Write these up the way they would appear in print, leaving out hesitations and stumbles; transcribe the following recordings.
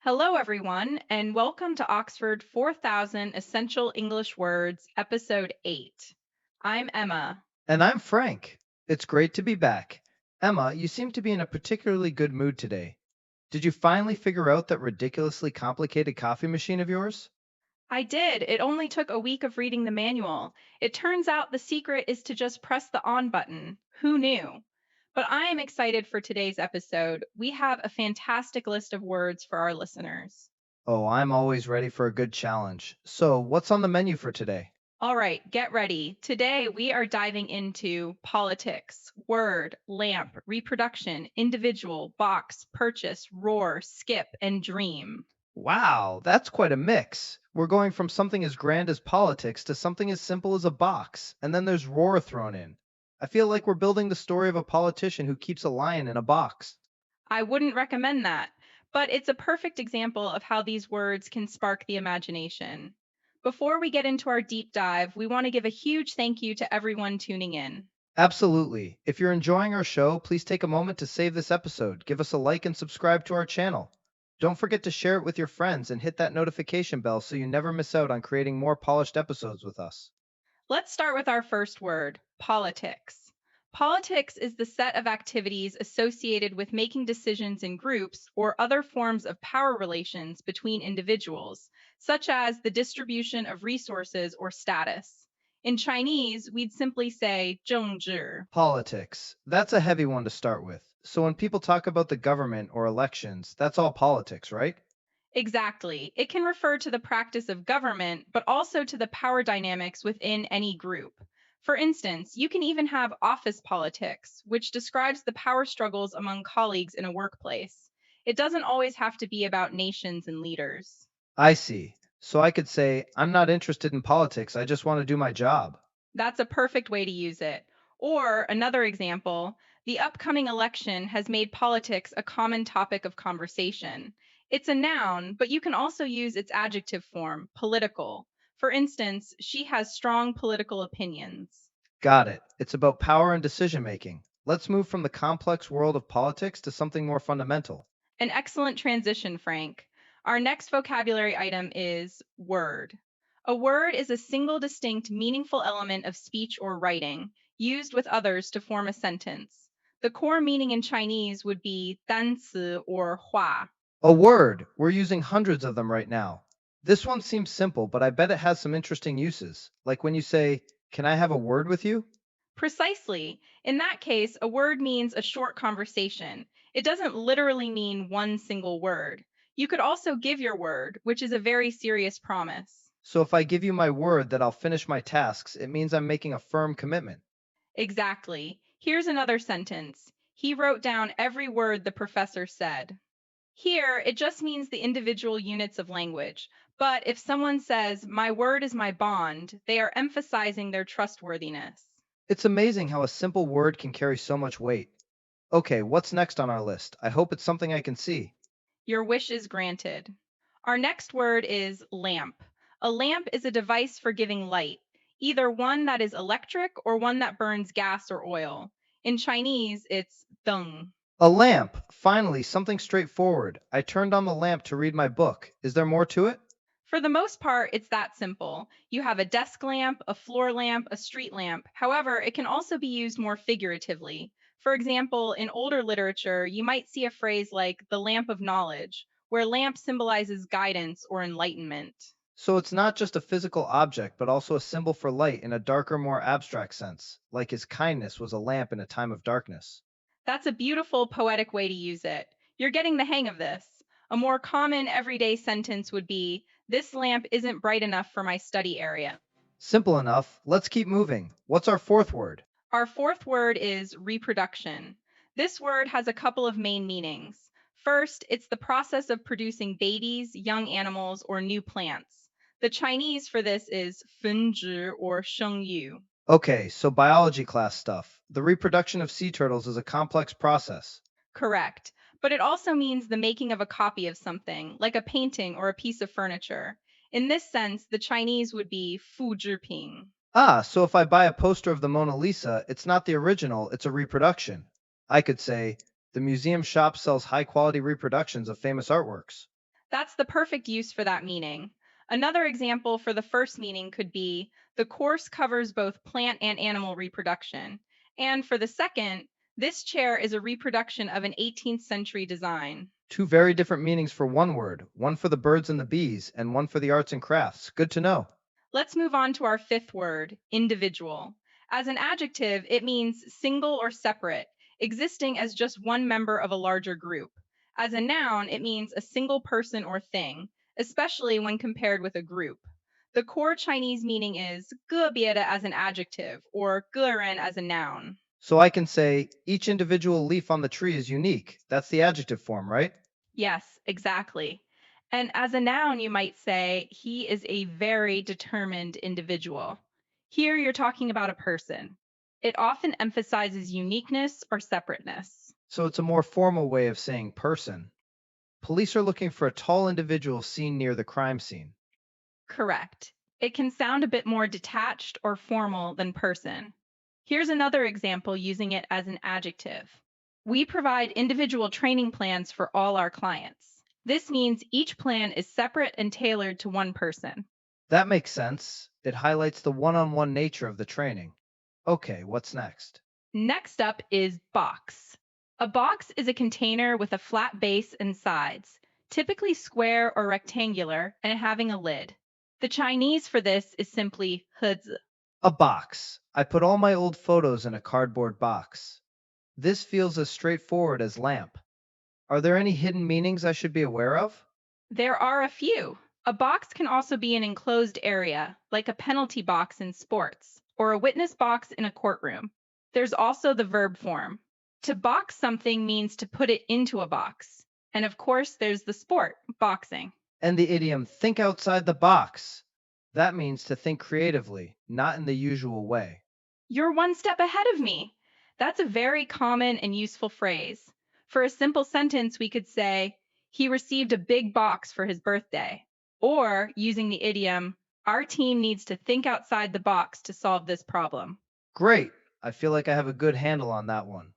Hello, everyone, and welcome to Oxford 4000 Essential English Words, Episode 8. I'm Emma. And I'm Frank. It's great to be back. Emma, you seem to be in a particularly good mood today. Did you finally figure out that ridiculously complicated coffee machine of yours? I did. It only took a week of reading the manual. It turns out the secret is to just press the on button. Who knew? But I am excited for today's episode. We have a fantastic list of words for our listeners. Oh, I'm always ready for a good challenge. So, what's on the menu for today? All right, get ready. Today we are diving into politics, word, lamp, reproduction, individual, box, purchase, roar, skip, and dream. Wow, that's quite a mix. We're going from something as grand as politics to something as simple as a box, and then there's roar thrown in. I feel like we're building the story of a politician who keeps a lion in a box. I wouldn't recommend that, but it's a perfect example of how these words can spark the imagination. Before we get into our deep dive, we want to give a huge thank you to everyone tuning in. Absolutely. If you're enjoying our show, please take a moment to save this episode, give us a like, and subscribe to our channel. Don't forget to share it with your friends and hit that notification bell so you never miss out on creating more polished episodes with us. Let's start with our first word, politics. Politics is the set of activities associated with making decisions in groups or other forms of power relations between individuals, such as the distribution of resources or status. In Chinese, we'd simply say 政治. Politics. That's a heavy one to start with. So when people talk about the government or elections, that's all politics, right? Exactly. It can refer to the practice of government, but also to the power dynamics within any group. For instance, you can even have office politics, which describes the power struggles among colleagues in a workplace. It doesn't always have to be about nations and leaders. I see. So I could say, I'm not interested in politics, I just want to do my job. That's a perfect way to use it. Or another example, the upcoming election has made politics a common topic of conversation. It's a noun, but you can also use its adjective form, political. For instance, she has strong political opinions. Got it. It's about power and decision making. Let's move from the complex world of politics to something more fundamental. An excellent transition, Frank. Our next vocabulary item is word. A word is a single distinct meaningful element of speech or writing, used with others to form a sentence. The core meaning in Chinese would be 单词 or 话. A word. We're using hundreds of them right now. This one seems simple, but I bet it has some interesting uses. Like when you say, can I have a word with you? Precisely. In that case, a word means a short conversation. It doesn't literally mean one single word. You could also give your word, which is a very serious promise. So if I give you my word that I'll finish my tasks, it means I'm making a firm commitment. Exactly. Here's another sentence. He wrote down every word the professor said. Here, it just means the individual units of language. But if someone says, my word is my bond, they are emphasizing their trustworthiness. It's amazing how a simple word can carry so much weight. Okay, what's next on our list? I hope it's something I can see. Your wish is granted. Our next word is lamp. A lamp is a device for giving light, either one that is electric or one that burns gas or oil. In Chinese, it's deng. A lamp. Finally, something straightforward. I turned on the lamp to read my book. Is there more to it? For the most part, it's that simple. You have a desk lamp, a floor lamp, a street lamp. However, it can also be used more figuratively. For example, in older literature, you might see a phrase like the lamp of knowledge, where lamp symbolizes guidance or enlightenment. So it's not just a physical object, but also a symbol for light in a darker, more abstract sense, like his kindness was a lamp in a time of darkness. That's a beautiful, poetic way to use it. You're getting the hang of this. A more common everyday sentence would be, this lamp isn't bright enough for my study area. Simple enough. Let's keep moving. What's our fourth word? Our fourth word is reproduction. This word has a couple of main meanings. First, it's the process of producing babies, young animals, or new plants. The Chinese for this is 分殖 or 生育. Okay, so biology class stuff. The reproduction of sea turtles is a complex process. Correct. But it also means the making of a copy of something, like a painting or a piece of furniture. In this sense, the Chinese would be 复制品. Ah, so if I buy a poster of the Mona Lisa, it's not the original, it's a reproduction. I could say, the museum shop sells high quality reproductions of famous artworks. That's the perfect use for that meaning. Another example for the first meaning could be the course covers both plant and animal reproduction. And for the second, this chair is a reproduction of an 18th century design. Two very different meanings for one word, one for the birds and the bees, and one for the arts and crafts. Good to know. Let's move on to our fifth word, individual. As an adjective, it means single or separate, existing as just one member of a larger group. As a noun, it means a single person or thing, especially when compared with a group. The core Chinese meaning is 个别的 as an adjective or 个人 as a noun. So I can say, each individual leaf on the tree is unique. That's the adjective form, right? Yes, exactly. And as a noun, you might say, he is a very determined individual. Here you're talking about a person. It often emphasizes uniqueness or separateness. So it's a more formal way of saying person. Police are looking for a tall individual seen near the crime scene. Correct. It can sound a bit more detached or formal than person. Here's another example using it as an adjective. We provide individual training plans for all our clients. This means each plan is separate and tailored to one person. That makes sense. It highlights the one-on-one nature of the training. Okay, what's next? Next up is box. A box is a container with a flat base and sides, typically square or rectangular, and having a lid. The Chinese for this is simply 盒子. A box. I put all my old photos in a cardboard box. This feels as straightforward as lamp. Are there any hidden meanings I should be aware of? There are a few. A box can also be an enclosed area, like a penalty box in sports, or a witness box in a courtroom. There's also the verb form. To box something means to put it into a box. And of course, there's the sport, boxing. And the idiom think outside the box. That means to think creatively, not in the usual way. You're one step ahead of me. That's a very common and useful phrase. For a simple sentence, we could say, he received a big box for his birthday. Or, using the idiom, our team needs to think outside the box to solve this problem. Great. I feel like I have a good handle on that one.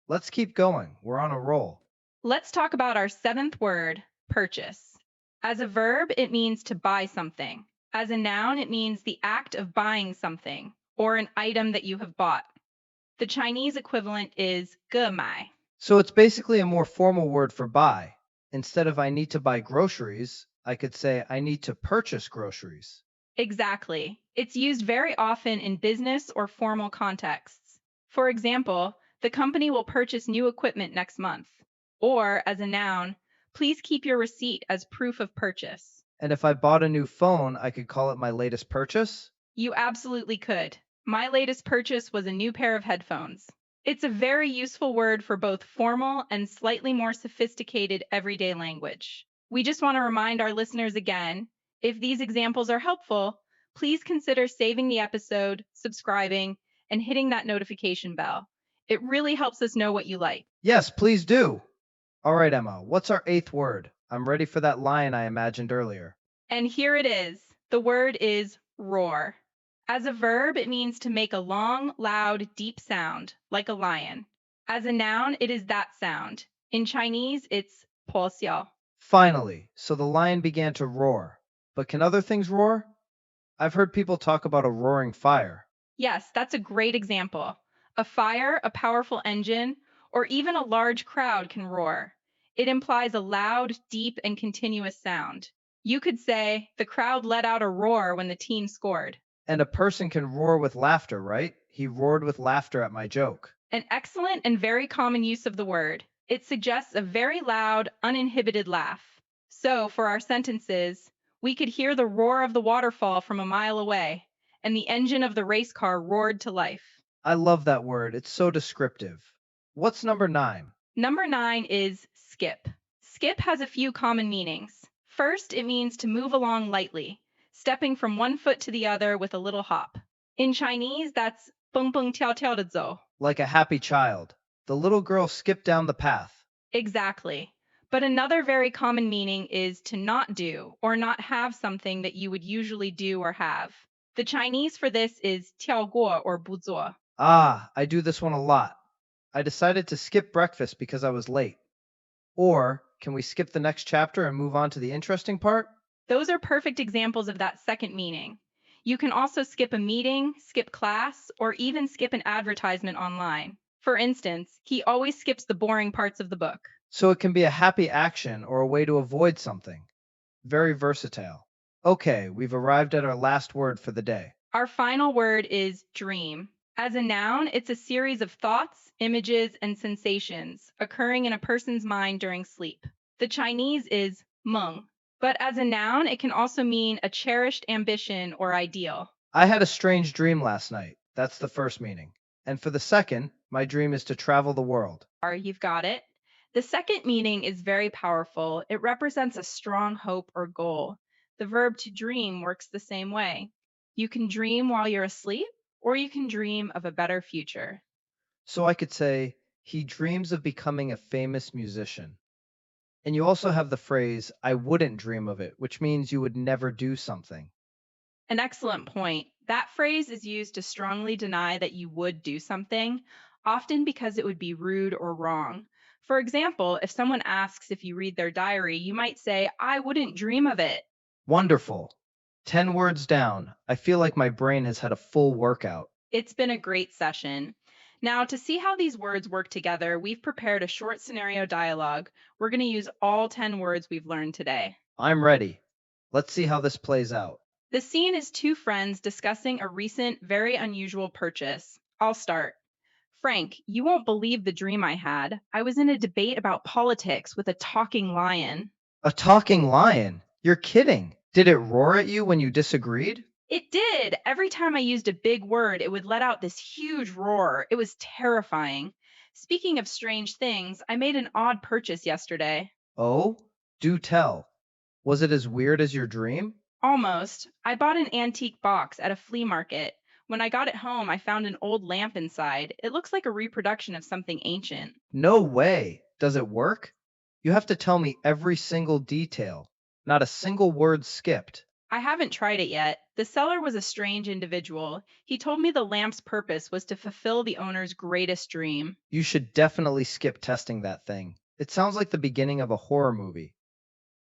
Let's keep going. We're on a roll. Let's talk about our seventh word, purchase. As a verb, it means to buy something. As a noun, it means the act of buying something or an item that you have bought. The Chinese equivalent is 购买. So it's basically a more formal word for buy. Instead of I need to buy groceries, I could say I need to purchase groceries. Exactly. It's used very often in business or formal contexts. For example, the company will purchase new equipment next month. Or, as a noun, please keep your receipt as proof of purchase. And if I bought a new phone, I could call it my latest purchase? You absolutely could. My latest purchase was a new pair of headphones. It's a very useful word for both formal and slightly more sophisticated everyday language. We just want to remind our listeners again, if these examples are helpful, please consider saving the episode, subscribing, and hitting that notification bell. It really helps us know what you like. Yes, please do. All right, Emma, what's our eighth word? I'm ready for that lion I imagined earlier. And here it is. The word is roar. As a verb, it means to make a long, loud, deep sound, like a lion. As a noun, it is that sound. In Chinese, it's 咆哮. Finally, so the lion began to roar. But can other things roar? I've heard people talk about a roaring fire. Yes, that's a great example. A fire, a powerful engine, or even a large crowd can roar. It implies a loud, deep, and continuous sound. You could say, the crowd let out a roar when the team scored. And a person can roar with laughter, right? He roared with laughter at my joke. An excellent and very common use of the word. It suggests a very loud, uninhibited laugh. So, for our sentences, we could hear the roar of the waterfall from a mile away, and the engine of the race car roared to life. I love that word. It's so descriptive. What's number 9? Number 9 is skip. Skip has a few common meanings. First, it means to move along lightly, stepping from one foot to the other with a little hop. In Chinese, that's 蹦蹦跳跳地走. Like a happy child. The little girl skipped down the path. Exactly. But another very common meaning is to not do or not have something that you would usually do or have. The Chinese for this is 跳过 or 不做. Ah, I do this one a lot. I decided to skip breakfast because I was late. Or, Can we skip the next chapter and move on to the interesting part? Those are perfect examples of that second meaning. You can also skip a meeting, skip class, or even skip an advertisement online. For instance, he always skips the boring parts of the book. So it can be a happy action or a way to avoid something. Very versatile. Okay, we've arrived at our last word for the day. Our final word is dream. As a noun, it's a series of thoughts, images, and sensations occurring in a person's mind during sleep. The Chinese is meng, but as a noun, it can also mean a cherished ambition or ideal. I had a strange dream last night. That's the first meaning. And for the second, my dream is to travel the world. You've got it. The second meaning is very powerful. It represents a strong hope or goal. The verb to dream works the same way. You can dream while you're asleep, or you can dream of a better future. So I could say, he dreams of becoming a famous musician. And you also have the phrase, I wouldn't dream of it, which means you would never do something. An excellent point. That phrase is used to strongly deny that you would do something, often because it would be rude or wrong. For example, if someone asks if you read their diary, you might say, I wouldn't dream of it. Wonderful. 10 words down. I feel like my brain has had a full workout. It's been a great session. Now, to see how these words work together, we've prepared a short scenario dialogue. We're going to use all 10 words we've learned today. I'm ready. Let's see how this plays out. The scene is two friends discussing a recent, very unusual purchase. I'll start. Frank, you won't believe the dream I had. I was in a debate about politics with a talking lion. A talking lion? You're kidding. Did it roar at you when you disagreed? It did. Every time I used a big word, it would let out this huge roar. It was terrifying. Speaking of strange things, I made an odd purchase yesterday. Oh, do tell. Was it as weird as your dream? Almost. I bought an antique box at a flea market. When I got it home, I found an old lamp inside. It looks like a reproduction of something ancient. No way. Does it work? You have to tell me every single detail. Not a single word skipped. I haven't tried it yet. The seller was a strange individual. He told me the lamp's purpose was to fulfill the owner's greatest dream. You should definitely skip testing that thing. It sounds like the beginning of a horror movie.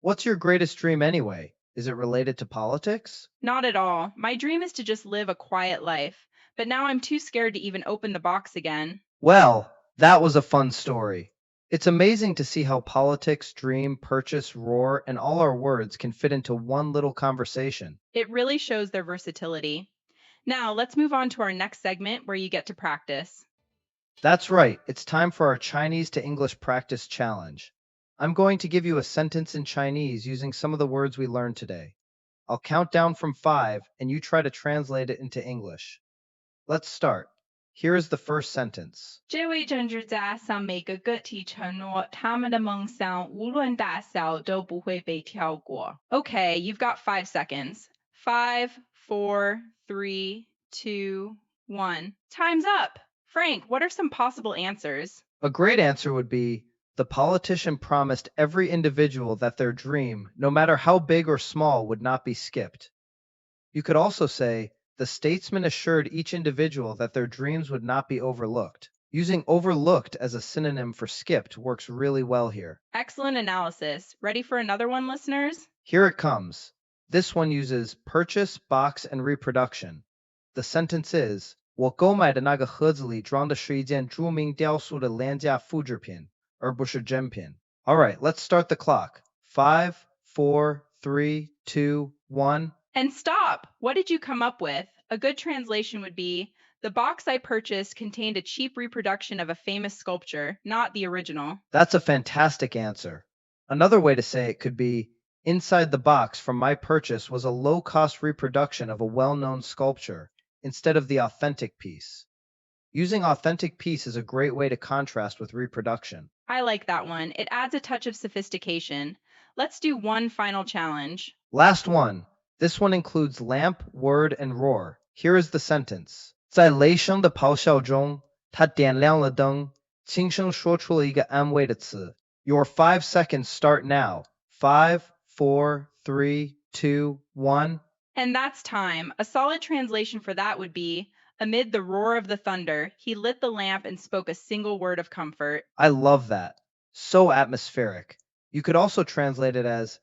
What's your greatest dream anyway? Is it related to politics? Not at all. My dream is to just live a quiet life. But now I'm too scared to even open the box again. Well, that was a fun story. It's amazing to see how politics, dream, purchase, roar, and all our words can fit into one little conversation. It really shows their versatility. Now, let's move on to our next segment where you get to practice. That's right, it's time for our Chinese to English practice challenge. I'm going to give you a sentence in Chinese using some of the words we learned today. I'll count down from 5, and you try to translate it into English. Let's start. Here is the first sentence. 这位政治家向每个个体承诺，他们的梦想无论大小都不会被跳过. Okay, you've got 5 seconds. 5, 4, 3, 2, 1. Time's up. Frank, what are some possible answers? A great answer would be, the politician promised every individual that their dream, no matter how big or small, would not be skipped. You could also say, the statesman assured each individual that their dreams would not be overlooked. Using overlooked as a synonym for skipped works really well here. Excellent analysis. Ready for another one, listeners? Here it comes. This one uses purchase, box, and reproduction. The sentence is,我购买的那个盒子里装的是一件著名雕塑的廉价复制品，而不是真品. All right, let's start the clock. 5, 4, 3, 2, 1. And stop! What did you come up with? A good translation would be, the box I purchased contained a cheap reproduction of a famous sculpture, not the original. That's a fantastic answer. Another way to say it could be, inside the box from my purchase was a low-cost reproduction of a well-known sculpture, instead of the authentic piece. Using authentic piece is a great way to contrast with reproduction. I like that one. It adds a touch of sophistication. Let's do one final challenge. Last one. This one includes lamp, word, and roar. Here is the sentence. 在雷声的咆哮中，他点亮了灯，轻声说出了一个安慰的词. Your 5 seconds start now. 5, 4, 3, 2, 1. And that's time. A solid translation for that would be, amid the roar of the thunder, he lit the lamp and spoke a single word of comfort. I love that. So atmospheric. You could also translate it as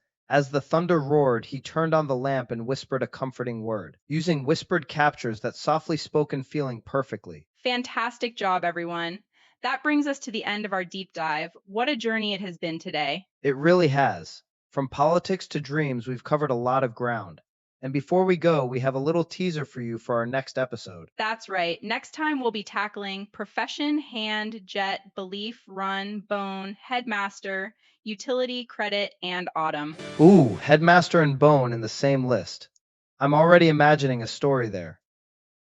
the thunder roared, he turned on the lamp and whispered a comforting word, using whispered captures that softly spoken feeling perfectly. Fantastic job, everyone. That brings us to the end of our deep dive. What a journey it has been today. It really has. From politics to dreams, we've covered a lot of ground. And before we go, we have a little teaser for you for our next episode. That's right. Next time we'll be tackling profession, hand, jet, belief, run, bone, headmaster, utility, credit, and autumn. Ooh, Headmaster and Bone in the same list. I'm already imagining a story there.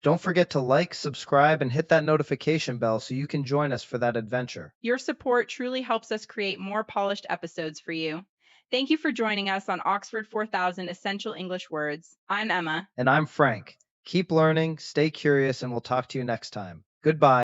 Don't forget to like, subscribe, and hit that notification bell so you can join us for that adventure. Your support truly helps us create more polished episodes for you. Thank you for joining us on Oxford 4000 Essential English Words. I'm Emma. And I'm Frank. Keep learning, stay curious, and we'll talk to you next time. Goodbye.